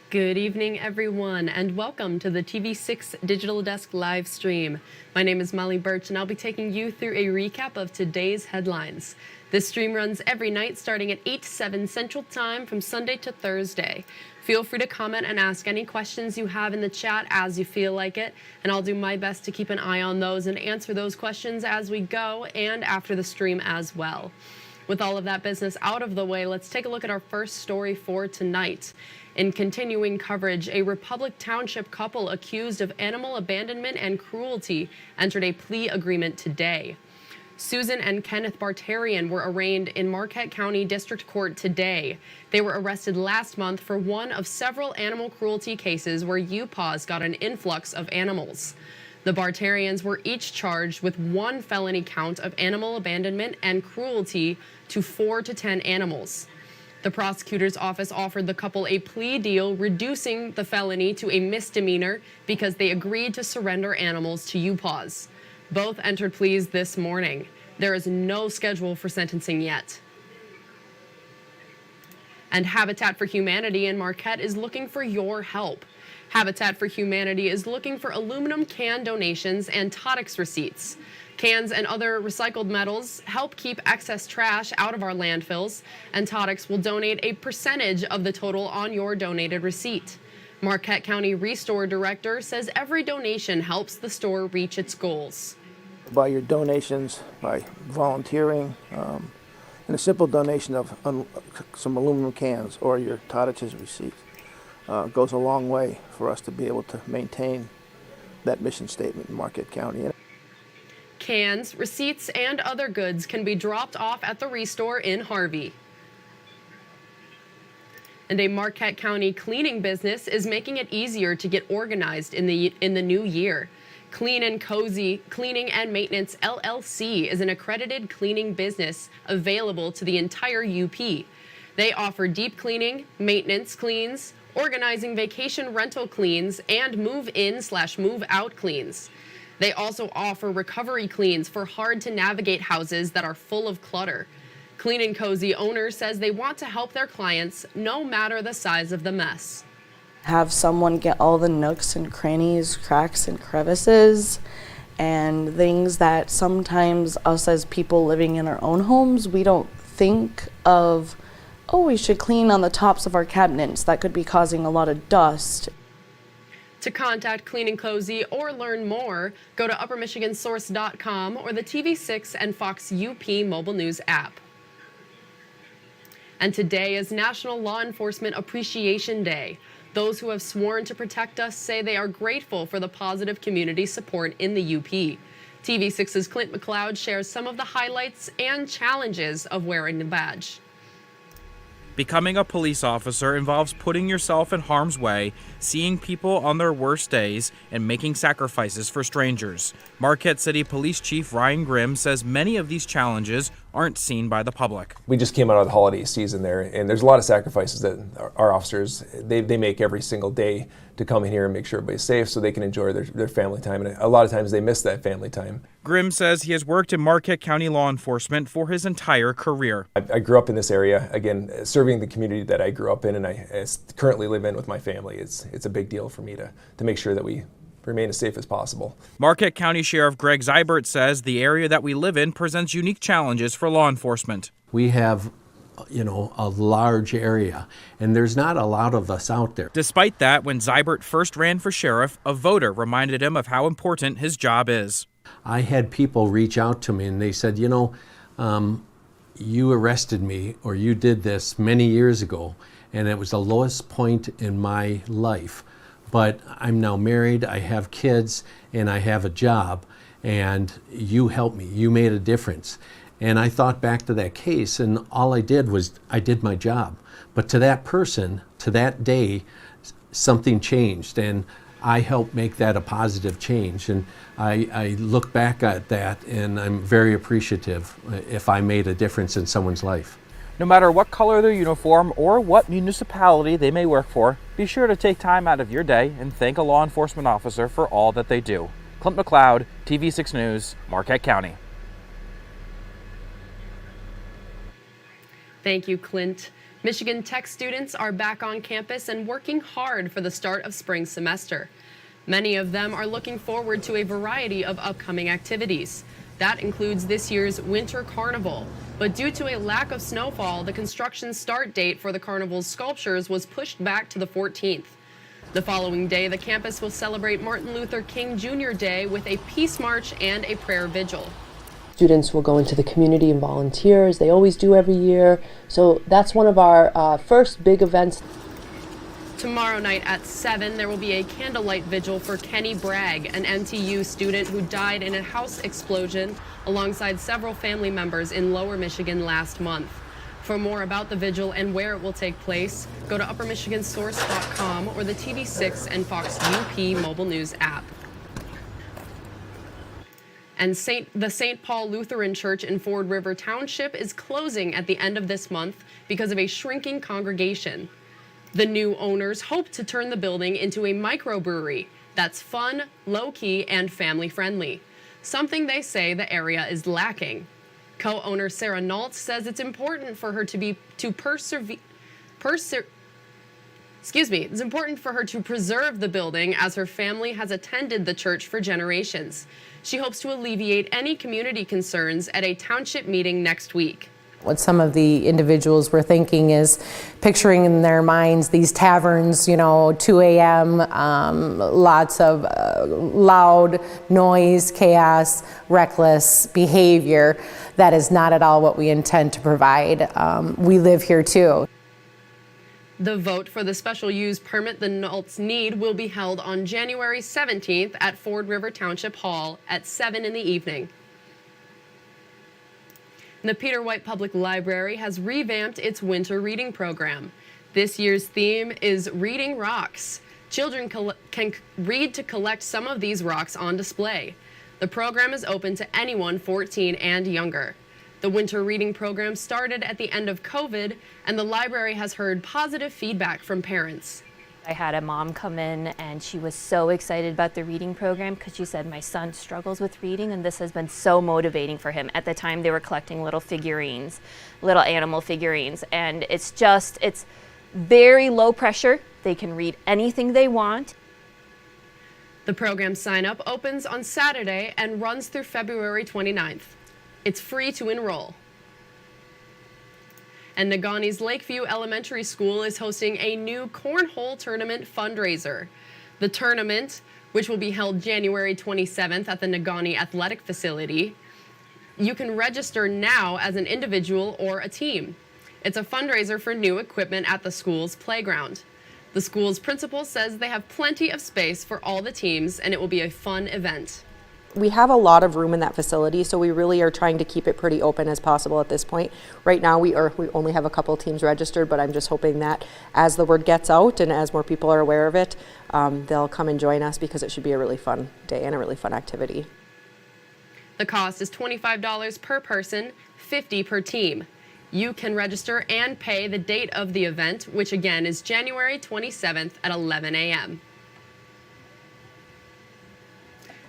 Good evening, everyone, and welcome to the TV6 Digital Desk live stream. My name is Molly Birch, and I'll be taking you through a recap of today's headlines. This stream runs every night starting at 8 to 7 Central Time from Sunday to Thursday. Feel free to comment and ask any questions you have in the chat as you feel like it, and I'll do my best to keep an eye on those and answer those questions as we go and after the stream as well. With all of that business out of the way, let's take a look at our first story for tonight. In continuing coverage, a Republic Township couple accused of animal abandonment and cruelty entered a plea agreement today. Susan and Kenneth Bartarian were arraigned in Marquette County District Court today. They were arrested last month for one of several animal cruelty cases where UPAWs got an influx of animals. The Bartarians were each charged with one felony count of animal abandonment and cruelty to 4 to 10 animals. The prosecutor's office offered the couple a plea deal, reducing the felony to a misdemeanor because they agreed to surrender animals to UPAWs. Both entered pleas this morning. There is no schedule for sentencing yet. And Habitat for Humanity in Marquette is looking for your help. Habitat for Humanity is looking for aluminum can donations and Totex receipts. Cans and other recycled metals help keep excess trash out of our landfills, and Totex will donate a percentage of the total on your donated receipt. Marquette County Restore Director says every donation helps the store reach its goals. By your donations, by volunteering, and a simple donation of some aluminum cans or your Totex receipts goes a long way for us to be able to maintain that mission statement in Marquette County. Cans, receipts, and other goods can be dropped off at the Restore in Harvey. And a Marquette County cleaning business is making it easier to get organized in the new year. Clean and Cozy Cleaning and Maintenance LLC is an accredited cleaning business available to the entire UP. They offer deep cleaning, maintenance cleans, organizing vacation rental cleans, and move-in/move out cleans. They also offer recovery cleans for hard-to-navigate houses that are full of clutter. Clean and Cozy owner says they want to help their clients no matter the size of the mess. Have someone get all the nooks and crannies, cracks and crevices, and things that sometimes us as people living in our own homes, we don't think of, oh, we should clean on the tops of our cabinets. That could be causing a lot of dust. To contact Clean and Cozy or learn more, go to uppermichigansource.com or the TV6 and Fox UP mobile news app. And today is National Law Enforcement Appreciation Day. Those who have sworn to protect us say they are grateful for the positive community support in the UP. TV6's Clint McLeod shares some of the highlights and challenges of wearing the badge. Becoming a police officer involves putting yourself in harm's way, seeing people on their worst days, and making sacrifices for strangers. Marquette City Police Chief Ryan Grimm says many of these challenges aren't seen by the public. We just came out of the holiday season there, and there's a lot of sacrifices that our officers, they make every single day to come in here and make sure everybody's safe so they can enjoy their family time, and a lot of times they miss that family time. Grimm says he has worked in Marquette County law enforcement for his entire career. I grew up in this area, again, serving the community that I grew up in and I currently live in with my family. It's a big deal for me to make sure that we remain as safe as possible. Marquette County Sheriff Greg Zybert says the area that we live in presents unique challenges for law enforcement. We have, a large area, and there's not a lot of us out there. Despite that, when Zybert first ran for sheriff, a voter reminded him of how important his job is. I had people reach out to me and they said, you arrested me or you did this many years ago, and it was the lowest point in my life. But I'm now married, I have kids, and I have a job, and you helped me. You made a difference. And I thought back to that case, and all I did was I did my job. But to that person, to that day, something changed, and I helped make that a positive change. And I look back at that, and I'm very appreciative if I made a difference in someone's life. No matter what color their uniform or what municipality they may work for, be sure to take time out of your day and thank a law enforcement officer for all that they do. Clint McLeod, TV6 News, Marquette County. Thank you, Clint. Michigan Tech students are back on campus and working hard for the start of spring semester. Many of them are looking forward to a variety of upcoming activities. That includes this year's Winter Carnival. But due to a lack of snowfall, the construction start date for the carnival's sculptures was pushed back to the 14th. The following day, the campus will celebrate Martin Luther King Jr. Day with a peace march and a prayer vigil. Students will go into the community and volunteer, as they always do every year. So that's one of our first big events. Tomorrow night at 7, there will be a candlelight vigil for Kenny Bragg, an MTU student who died in a house explosion alongside several family members in Lower Michigan last month. For more about the vigil and where it will take place, go to uppermichigansource.com or the TV6 and Fox UP mobile news app. And the St. Paul Lutheran Church in Ford River Township is closing at the end of this month because of a shrinking congregation. The new owners hope to turn the building into a microbrewery that's fun, low-key, and family-friendly, something they say the area is lacking. Co-owner Sarah Nault says it's important for her to preserve the building, as her family has attended the church for generations. She hopes to alleviate any community concerns at a township meeting next week. What some of the individuals were thinking is picturing in their minds these taverns, 2 a.m., lots of loud noise, chaos, reckless behavior. That is not at all what we intend to provide. We live here too. The vote for the special use permit the Naults need will be held on January 17th at Ford River Township Hall at 7 in the evening. The Peter White Public Library has revamped its winter reading program. This year's theme is Reading Rocks. Children can read to collect some of these rocks on display. The program is open to anyone 14 and younger. The winter reading program started at the end of COVID, and the library has heard positive feedback from parents. I had a mom come in and she was so excited about the reading program because she said, my son struggles with reading and this has been so motivating for him. At the time they were collecting little figurines, little animal figurines, and it's very low pressure. They can read anything they want. The program sign-up opens on Saturday and runs through February 29th. It's free to enroll. And Negaunee Lakeview Elementary School is hosting a new cornhole tournament fundraiser. The tournament, which will be held January 27th at the Negaunee Athletic Facility, you can register now as an individual or a team. It's a fundraiser for new equipment at the school's playground. The school's principal says they have plenty of space for all the teams, and it will be a fun event. We have a lot of room in that facility, so we really are trying to keep it pretty open as possible at this point. Right now we only have a couple of teams registered, but I'm just hoping that as the word gets out and as more people are aware of it, they'll come and join us, because it should be a really fun day and a really fun activity. The cost is $25 per person, $50 per team. You can register and pay the date of the event, which again is January 27th at 11 a.m.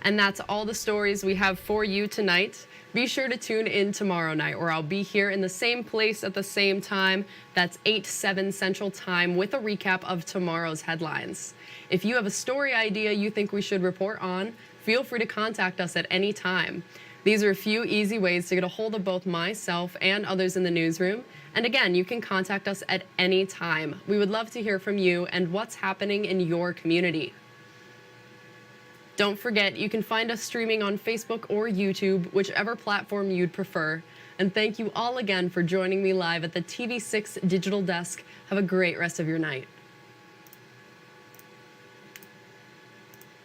And that's all the stories we have for you tonight. Be sure to tune in tomorrow night, where I'll be here in the same place at the same time. That's 8/7 Central Time, with a recap of tomorrow's headlines. If you have a story idea you think we should report on, feel free to contact us at any time. These are a few easy ways to get a hold of both myself and others in the newsroom. And again, you can contact us at any time. We would love to hear from you and what's happening in your community. Don't forget, you can find us streaming on Facebook or YouTube, whichever platform you'd prefer. And thank you all again for joining me live at the TV6 Digital Desk. Have a great rest of your night.